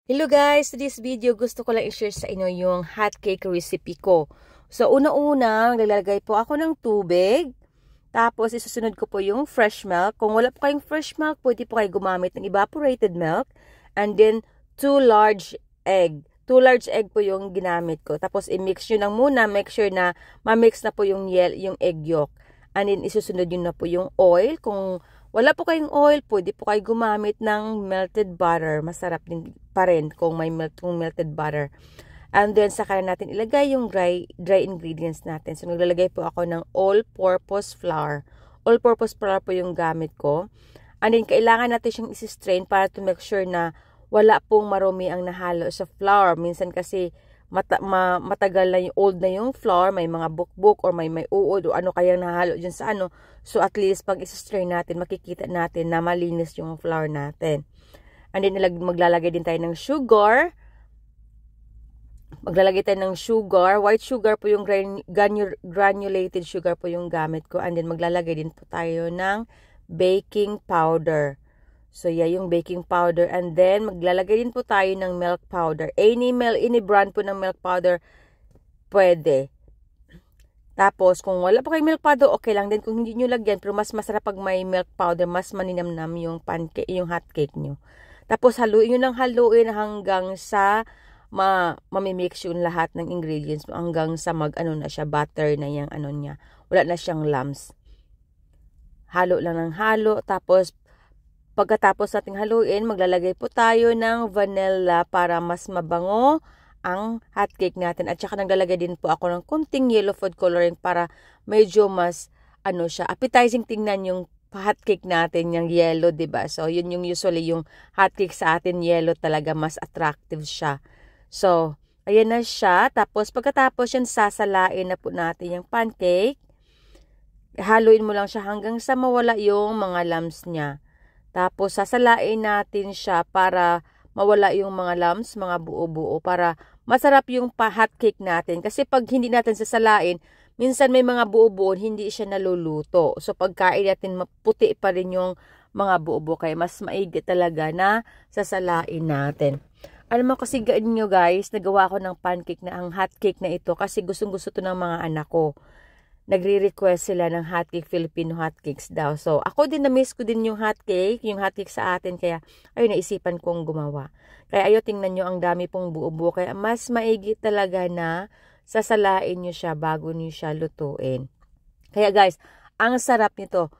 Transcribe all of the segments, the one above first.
Hello guys! To this video, gusto ko lang i-share sa inyo yung hot cake recipe ko. So, una-una, naglalagay po ako ng tubig. Tapos, isusunod ko po yung fresh milk. Kung wala po kayong fresh milk, pwede po kayo gumamit ng evaporated milk. And then, 2 large egg. 2 large egg po yung ginamit ko. Tapos, i-mix nyo lang muna. Make sure na ma-mix na po yung egg yolk. And then, isusunod nyo na po yung oil. Kung wala po kayong oil, pwede po kayo gumamit ng melted butter. Masarap din pa rin kung may melted butter. And then, saka natin ilagay yung dry ingredients natin. So, naglalagay po ako ng all-purpose flour. All-purpose flour po yung gamit ko. And then, kailangan natin siyang isi-strain para to make sure na wala pong marumi ang nahalo sa flour. Minsan kasi, matagal na yung old na yung flour, may mga bukbuk or may uod o ano kayang nahalo dyan sa ano. So at least pag isa-strain natin, makikita natin na malinis yung flour natin. And then maglalagay din tayo ng sugar. Maglalagay tayo ng sugar. White sugar po yung granulated sugar po yung gamit ko. And then maglalagay din po tayo ng baking powder. So, yeah, yung baking powder. And then, maglalagay din po tayo ng milk powder. Any brand po ng milk powder, pwede. Tapos, kung wala po kayong milk powder, okay lang din. Kung hindi nyo lagyan, pero mas masarap pag may milk powder, mas maninamnam yung pancake, yung hot cake nyo. Tapos, haluin nyo ng haluin hanggang sa mamimix yung lahat ng ingredients. Hanggang sa na siya, butter na yung niya. Wala na siyang lumps. Halo lang ng halo. Tapos, pagkatapos nating haluin, maglalagay po tayo ng vanilla para mas mabango ang hot cake natin. At saka naglalagay din po ako ng kunting yellow food coloring para medyo mas siya, appetizing tingnan yung hot cake natin, yung yellow, 'di ba? So, yun yung usually yung hot cake sa atin, yellow talaga, mas attractive siya. So, ayan na siya. Tapos pagkatapos yan, sasalain na po natin yung pancake. Haluin mo lang siya hanggang sa mawala yung mga lumps niya. Tapos, sasalain natin siya para mawala yung mga lumps, mga buo-buo, para masarap yung hot cake natin. Kasi pag hindi natin sasalain, minsan may mga buo-buo, hindi siya naluluto. So, pagkain natin, puti pa rin yung mga buo-buo. Kaya mas maigi talaga na sasalain natin. Alam mo kasi nyo guys, nagawa ko ng pancake na ang hot cake na ito kasi gustong-gusto to ng mga anak ko. Nagre-request sila ng hotcake, Filipino hotcakes daw. So, ako din na-miss ko din yung hotcake sa atin. Kaya, ayun, naisipan kong gumawa. Kaya, ayo, tingnan nyo, ang dami pong buo-buo. Kaya, mas maigi talaga na sasalain nyo siya bago nyo siya lutuin. Kaya, guys, ang sarap nito.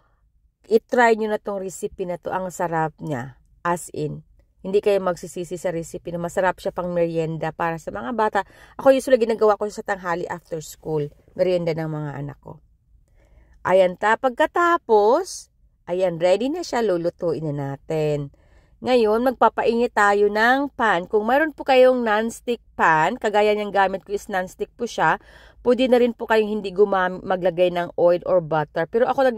I-try nyo na tong recipe na to. Ang sarap niya. As in. Hindi kayo magsisisi sa recipe na masarap siya pang merienda para sa mga bata. Ako usually ginagawa ko sa tanghali after school. Merienda ng mga anak ko. Ayan, pagkatapos, ayan, ready na siya, lulutuin na natin. Ngayon, magpapainit tayo ng pan. Kung mayroon po kayong non-stick pan, kagaya niyang gamit ko is non-stick po siya, pwede na rin po kayong hindi maglagay ng oil or butter. Pero ako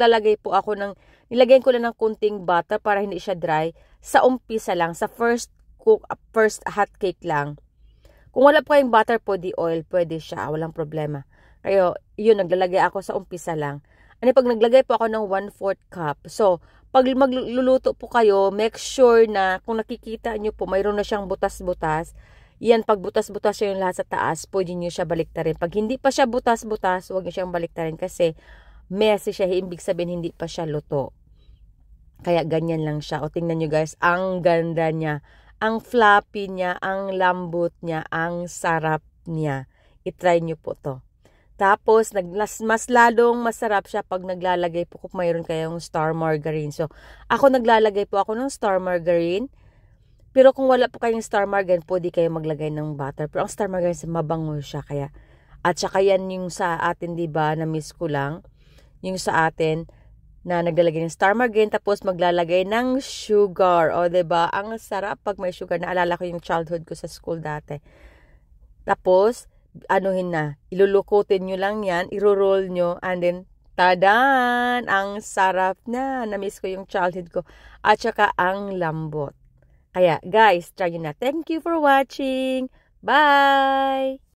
nilagyan ko lang ng kunting butter para hindi siya dry. Sa umpisa lang, sa first hot cake lang. Kung wala po kayong butter, pwede oil, pwede siya, walang problema. Kaya, yun, naglalagay ako sa umpisa lang. Pag naglagay po ako ng 1/4 cup. So, pag magluluto po kayo, make sure na kung nakikita nyo po, mayroon na siyang butas-butas. Yan, pag butas-butas siya yung lahat sa taas, pwede nyo siya baliktarin. Pag hindi pa siya butas-butas, huwag nyo siyang baliktarin kasi messy siya, ibig sabihin hindi pa siya luto. Kaya ganyan lang siya. O tingnan nyo guys, ang ganda niya. Ang fluffy niya, ang lambot niya, ang sarap niya. I-try nyo po to. Tapos, mas lalong masarap siya pag naglalagay po kung mayroon kayong star margarine. So, ako naglalagay po ako ng star margarine. Pero kung wala po kayong star margarine, pwede kayo maglagay ng butter. Pero ang star margarine, mabango siya. Kaya, at saka yan yung sa atin, diba, na-miss ko lang. Yung sa atin, na naglalagay ng star margarine, tapos maglalagay ng sugar. O, diba? Ang sarap pag may sugar. Naalala ko yung childhood ko sa school dati. Tapos, ilulukutin nyo lang yan, iro-roll nyo, and then, tadan! Ang sarap na. Na-miss ko yung childhood ko. At saka, ang lambot. Kaya, guys, try nyo na. Thank you for watching. Bye!